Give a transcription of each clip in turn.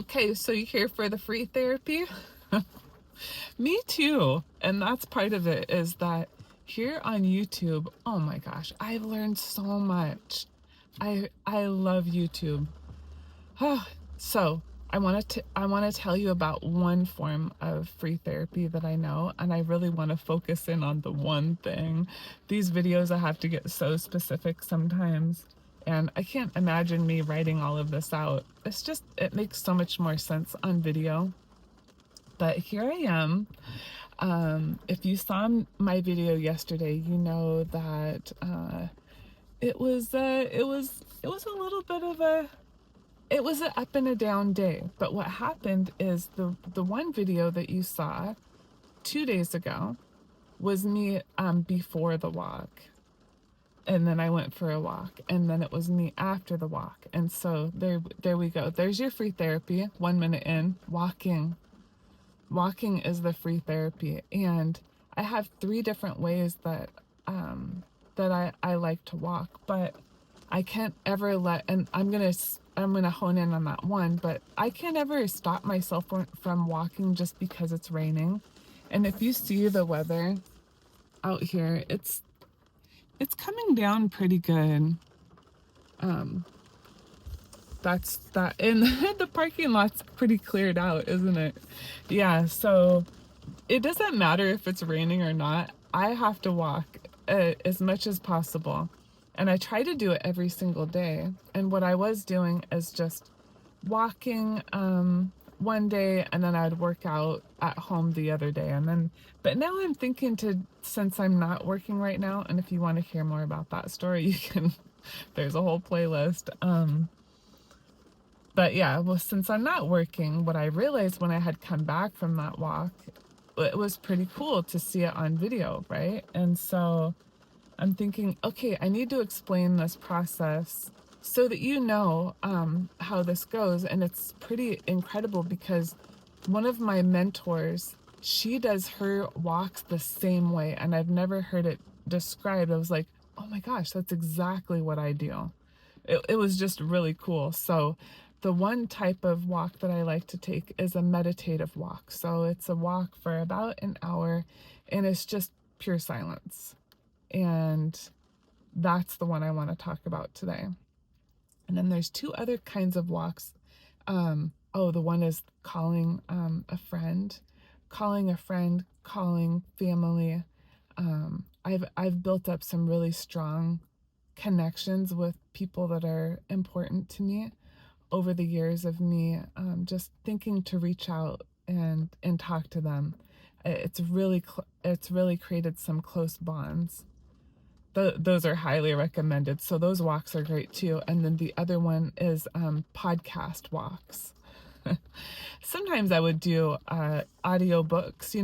Okay, so you're here for the free therapy? Me too. And that's part of it is that here on YouTube, oh my gosh, I've learned so much. I love YouTube. So I want to tell you about one form of free therapy that I know, and I really want to focus in on the one thing. These videos I have to get so specific sometimes, and I can't imagine me writing all of this out. It makes so much more sense on video. But here I am. If you saw my video yesterday, you know that it was a little bit of a it was an up and a down day. But what happened is the one video that you saw 2 days ago was me before the walk. And then I went for a walk, and then it was me after the walk. And so there we go. There's your free therapy. 1 minute in, walking. Walking is the free therapy. And I have 3 different ways that I like to walk, but I can't ever and I'm gonna hone in on that one, but I can't ever stop myself from walking just because it's raining. And if you see the weather out here, it's coming down pretty good. Um, that's that, and the parking lot's pretty cleared out, isn't it? Yeah, so it doesn't matter if it's raining or not. I have to walk as much as possible. And I try to do it every single day. And what I was doing is just walking one day, and then I'd work out at home the other day. But now I'm thinking since I'm not working right now, and if you want to hear more about that story, you can, there's a whole playlist. But yeah, well, since I'm not working, what I realized when I had come back from that walk, it was pretty cool to see it on video, right? And so I'm thinking, okay, I need to explain this process so that you know how this goes. And it's pretty incredible because one of my mentors, she does her walks the same way, and I've never heard it described. I was like, oh my gosh, that's exactly what I do. It was just really cool. So the one type of walk that I like to take is a meditative walk. So it's a walk for about an hour, and it's just pure silence. And that's the one I want to talk about today. And then there's 2 other kinds of walks. The one is calling calling a friend, calling family. I've built up some really strong connections with people that are important to me over the years of me just thinking to reach out and talk to them. It's really created some close bonds. Those are highly recommended. So those walks are great too. And then the other one is podcast walks. Sometimes I would do audio books,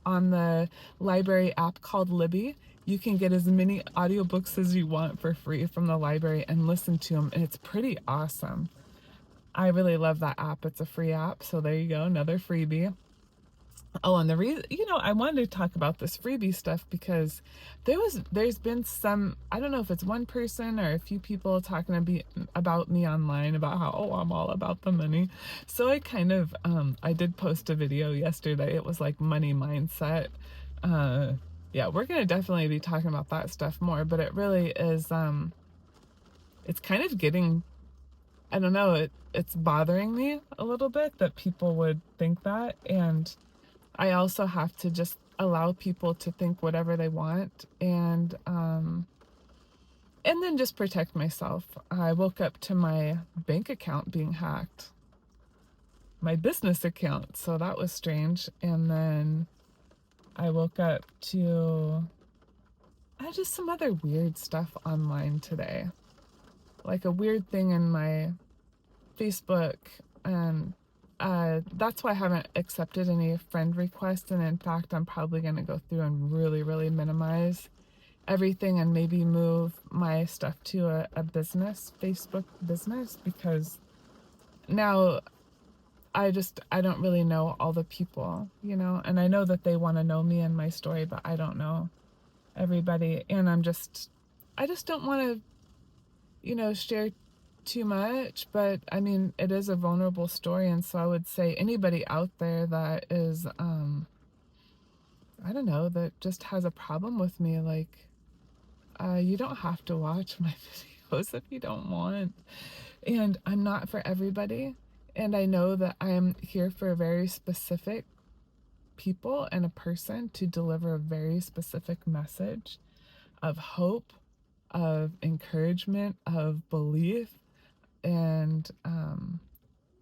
on the library app called Libby. You can get as many audiobooks as you want for free from the library and listen to them, and it's pretty awesome. I really love that app. It's a free app, so there you go, another freebie. Oh, and the reason, I wanted to talk about this freebie stuff because there's been some, I don't know if it's one person or a few people talking about me online about how, oh, I'm all about the money. So I did post a video yesterday. It was like money mindset. Yeah, we're going to definitely be talking about that stuff more, but it really is, it's kind of getting, I don't know, it's bothering me a little bit that people would think that. And I also have to just allow people to think whatever they want, and then just protect myself. I woke up to my bank account being hacked, my business account, so that was strange. And then I woke up to just some other weird stuff online today, like a weird thing in my Facebook, and that's why I haven't accepted any friend requests. And in fact, I'm probably going to go through and really, really minimize everything and maybe move my stuff to a business, Facebook business, because now I don't really know all the people, and I know that they want to know me and my story, but I don't know everybody. And I just don't want to, share too much, but I mean, it is a vulnerable story. And so I would say anybody out there that is, I don't know, that just has a problem with me, like, you don't have to watch my videos if you don't want. And I'm not for everybody. And I know that I am here for a very specific people and a person to deliver a very specific message of hope, of encouragement, of belief, and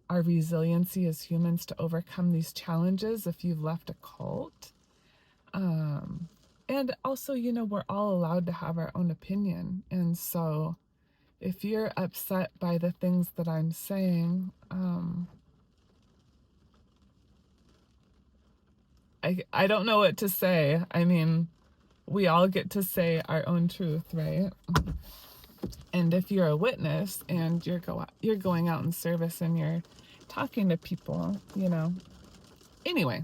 our resiliency as humans to overcome these challenges if you've left a cult. And also, you know, we're all allowed to have our own opinion. And so if you're upset by the things that I'm saying, I don't know what to say. I mean, we all get to say our own truth, right? And if you're a witness and you're going out in service and you're talking to people, you know. Anyway,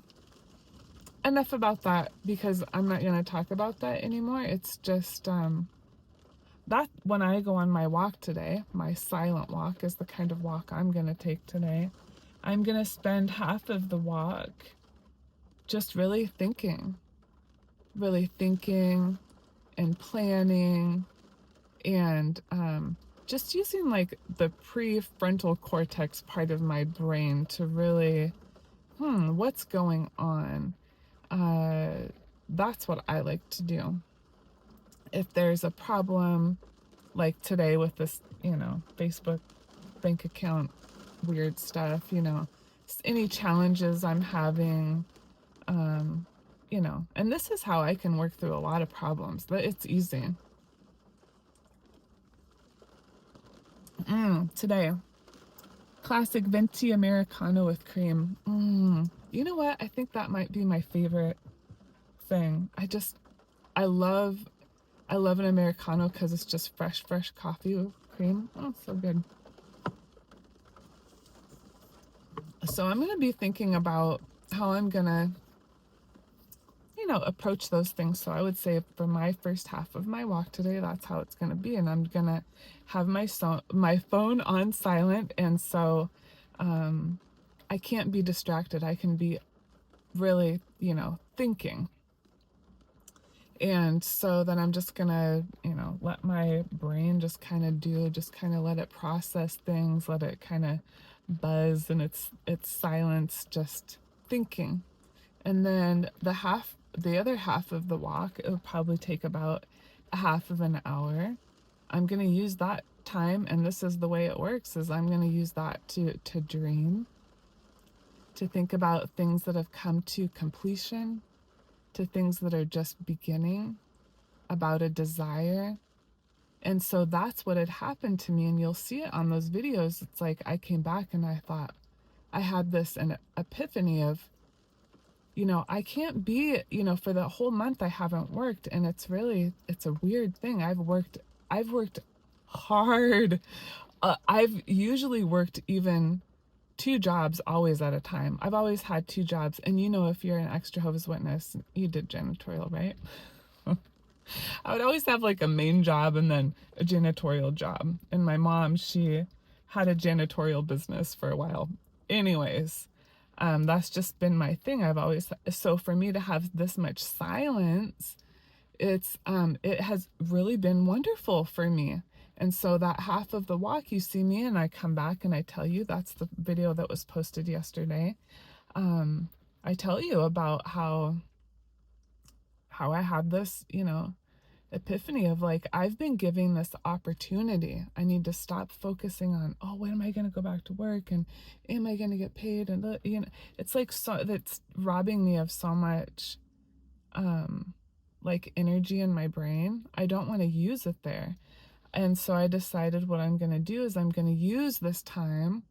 enough about that because I'm not going to talk about that anymore. It's just that when I go on my walk today, my silent walk is the kind of walk I'm going to take today. I'm going to spend half of the walk just really thinking and planning and just using like the prefrontal cortex part of my brain to really, what's going on? That's what I like to do. If there's a problem, like today with this, you know, Facebook bank account weird stuff, you know, any challenges I'm having, you know, and this is how I can work through a lot of problems. But it's easy. Today, classic venti Americano with cream. You know what? I think that might be my favorite thing. I love an Americano because it's just fresh coffee with cream. Oh, so good. So I'm going to be thinking about how I'm going to, you know, approach those things. So I would say for my first half of my walk today, that's how it's going to be. And I'm going to have my phone on silent. And so I can't be distracted. I can be really, you know, thinking. And so then I'm just gonna, you know, let my brain just kind of let it process things, let it kind of buzz in its silence, just thinking. And then the other half of the walk, it would probably take about a half of an hour. I'm gonna use that time, and this is the way it works, is I'm gonna use that to dream, to think about things that have come to completion, to things that are just beginning, about a desire. And so that's what had happened to me. And you'll see it on those videos. It's like I came back and I thought, I had an epiphany of, you know, I can't be, you know, for the whole month I haven't worked. And it's a weird thing. I've worked hard. I've usually worked even 2 jobs always at a time. I've always had 2 jobs. And you know, if you're an ex Jehovah's Witness, you did janitorial, right? I would always have like a main job and then a janitorial job. And my mom, she had a janitorial business for a while. Anyways, that's just been my thing. So for me to have this much silence, it has really been wonderful for me. And so that half of the walk you see me and I come back and I tell you, that's the video that was posted yesterday. I tell you about how I had this, you know, epiphany of like, I've been giving this opportunity. I need to stop focusing on, oh, when am I going to go back to work? And am I going to get paid? And, you know, it's like, so that's robbing me of so much, like energy in my brain. I don't want to use it there. And so I decided what I'm going to do is I'm going to use this time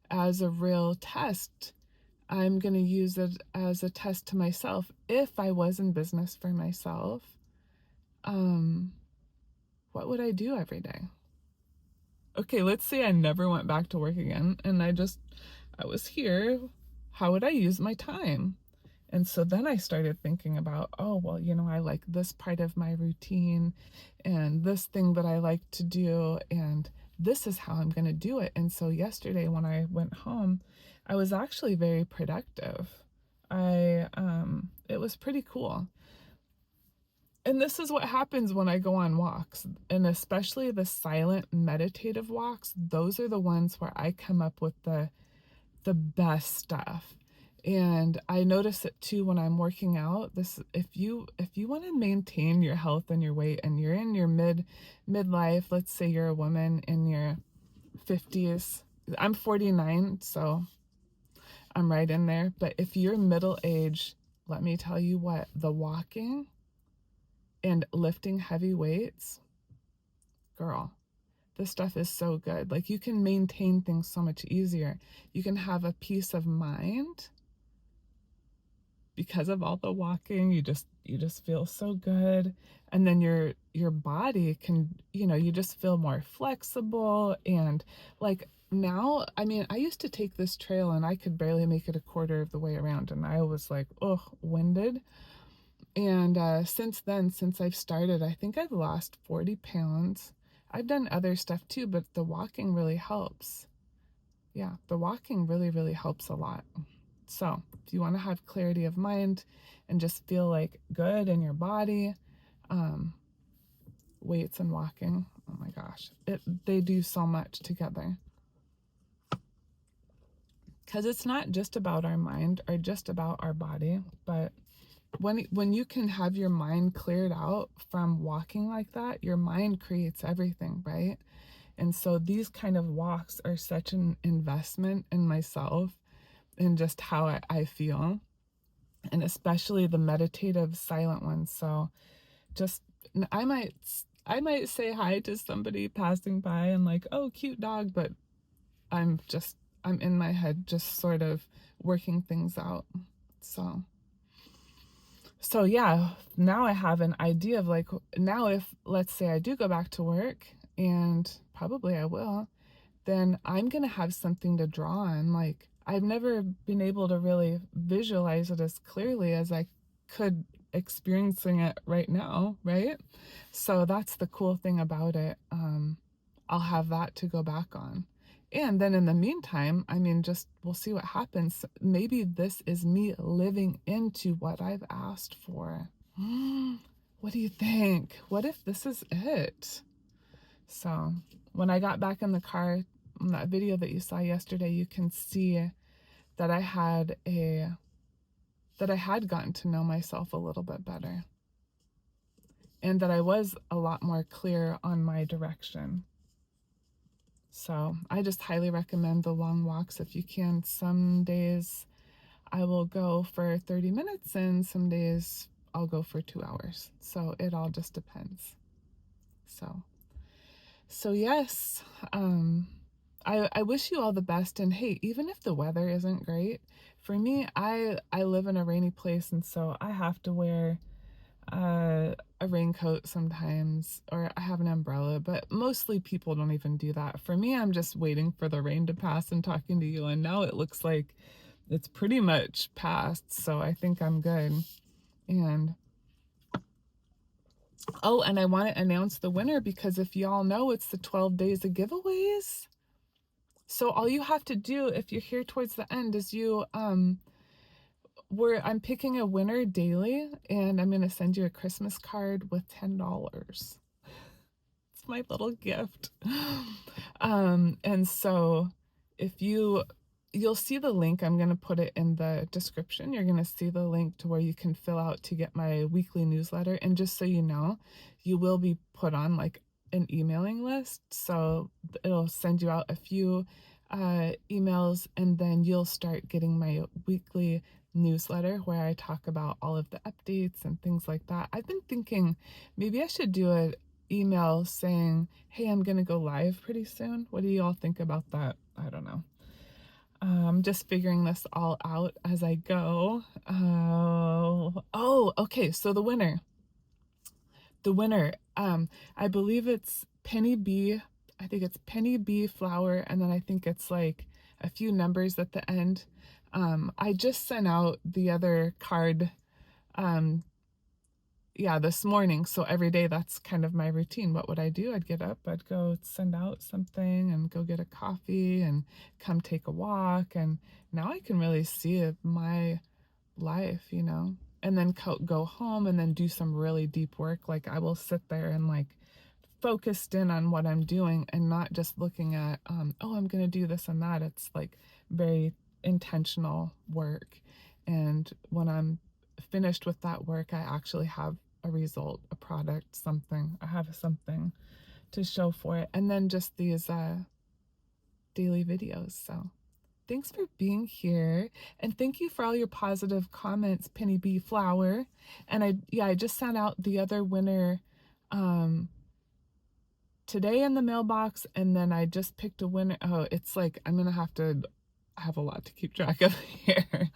as a real test. I'm going to use it as a test to myself. If I was in business for myself, what would I do every day? Okay, let's say I never went back to work again and I was here. How would I use my time? And so then I started thinking about, oh, well, you know, I like this part of my routine and this thing that I like to do. And this is how I'm going to do it. And so yesterday when I went home, I was actually very productive. It was pretty cool. And this is what happens when I go on walks, and especially the silent meditative walks. Those are the ones where I come up with the best stuff. And I notice it too when I'm working out. This, if you want to maintain your health and your weight, and you're in your midlife, let's say you're a woman in your 50s. I'm 49, so I'm right in there. But if you're middle age, let me tell you what, the walking and lifting heavy weights, girl, this stuff is so good. Like, you can maintain things so much easier. You can have a peace of mind because of all the walking. You just feel so good. And then your body can, you just feel more flexible. And like, now, I mean, I used to take this trail and I could barely make it a quarter of the way around, and I was like, oh, winded. And since then, since I've started, I think I've lost 40 pounds. I've done other stuff too, but the walking really helps. Yeah, the walking really, really helps a lot. So if you want to have clarity of mind and just feel like good in your body, um, weights and walking, oh my gosh, they do so much together. Because it's not just about our mind or just about our body, but when you can have your mind cleared out from walking like that, your mind creates everything, right? And so these kind of walks are such an investment in myself and just how I feel, and especially the meditative silent ones. So just, I might say hi to somebody passing by and like, oh, cute dog, but I'm in my head just sort of working things out. So yeah, now I have an idea of like, now if let's say I do go back to work, and probably I will, then I'm going to have something to draw on. Like, I've never been able to really visualize it as clearly as I could experiencing it right now, right? So that's the cool thing about it. I'll have that to go back on. And then in the meantime, I mean, just we'll see what happens. Maybe this is me living into what I've asked for. What do you think? What if this is it? So when I got back in the car, in that video that you saw yesterday, you can see that I had gotten to know myself a little bit better, and that I was a lot more clear on my direction. So I just highly recommend the long walks if you can. Some days I will go for 30 minutes and some days I'll go for 2 hours. So it all just depends. So yes, um, I wish you all the best. And hey, even if the weather isn't great, for me, I live in a rainy place, and so I have to wear a raincoat sometimes, or I have an umbrella, but mostly people don't even do that. For me, I'm just waiting for the rain to pass and talking to you, and now it looks like it's pretty much passed, so I think I'm good. And oh, and I want to announce the winner, because if y'all know, it's the 12 days of giveaways. So all you have to do if you're here towards the end is I'm picking a winner daily, and I'm going to send you a Christmas card with $10. It's my little gift. And so if you'll see the link, I'm going to put it in the description. You're going to see the link to where you can fill out to get my weekly newsletter. And just so you know, you will be put on like an emailing list. So it'll send you out a few emails, and then you'll start getting my weekly newsletter where I talk about all of the updates and things like that. I've been thinking maybe I should do an email saying, hey, I'm going to go live pretty soon. What do you all think about that? I don't know. Just figuring this all out as I go. Okay. So the winner, I believe it's Penny B. I think it's Penny B Flower, and then I think it's like a few numbers at the end. I just sent out the other card yeah, this morning. So every day that's kind of my routine. What would I do? I'd get up, I'd go send out something and go get a coffee and come take a walk. And now I can really see my life, you know, and then go home and then do some really deep work. Like I will sit there and like focused in on what I'm doing and not just looking at, oh, I'm going to do this and that. It's like very intentional work. And when I'm finished with that work, I actually have a result, a product, something. I have something to show for it. And then just these daily videos. So thanks for being here. And thank you for all your positive comments, Penny Bee Flower. And I just sent out the other winner today in the mailbox, and then I just picked a winner. Oh, it's like I'm gonna have to have a lot to keep track of here.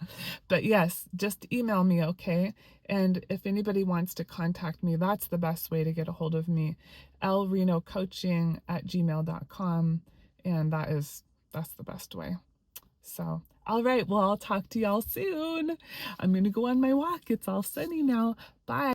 But yes, just email me, okay? And if anybody wants to contact me, that's the best way to get a hold of me. lrenocoaching@gmail.com, and that's the best way. So, all right, well, I'll talk to y'all soon. I'm gonna go on my walk. It's all sunny now. Bye.